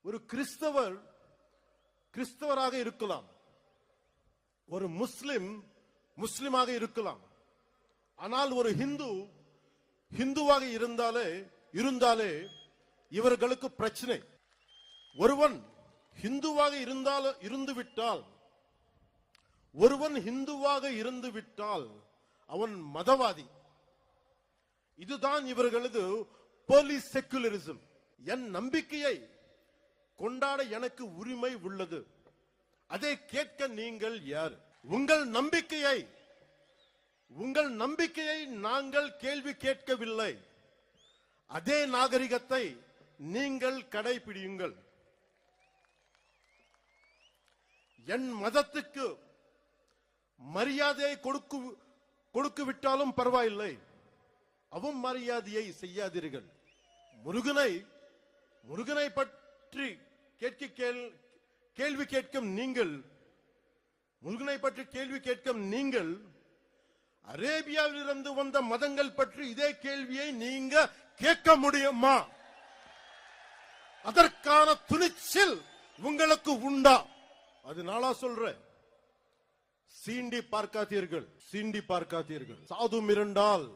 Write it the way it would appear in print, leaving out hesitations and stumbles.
ஒரு கிறிஸ்தவர் கிறிஸ்தவராக இருக்கலாம், ஒரு முஸ்லிம் முஸ்லிமாக இருக்கலாம். ஆனால் ஒரு ஹிந்துவாக இருந்தாலே இவர்களுக்கு பிரச்சனை. ஒருவன் ஹிந்துவாக இருந்துவிட்டால் அவன் மதவாதி. இதுதான் இவர்களது போலி செக்குலரிசம். என் நம்பிக்கையை கொண்டாட எனக்கு உரிமை உள்ளது. அதை கேட்க நீங்கள் யார்? உங்கள் நம்பிக்கையை நாங்கள் கேள்வி கேட்கவில்லை. அதே நாகரிகத்தை நீங்கள் கடைபிடியுங்கள். என் மதத்துக்கு மரியாதையை கொடுக்கு விட்டாலும் பரவாயில்லை, அவமரியாதையை செய்யாதீர்கள். முருகனை பற்றி கேள்வி கேட்கும் நீங்கள் அரேபியாவிலிருந்து வந்த மதங்கள் பற்றி இதே கேள்வியை நீங்க கேட்க முடியுமா? அதற்கான துணிச்சல் உங்களுக்கு உண்டா? அதனால சொல்றேன், சீண்டி பார்க்காதீர்கள். சாது மிரண்டால்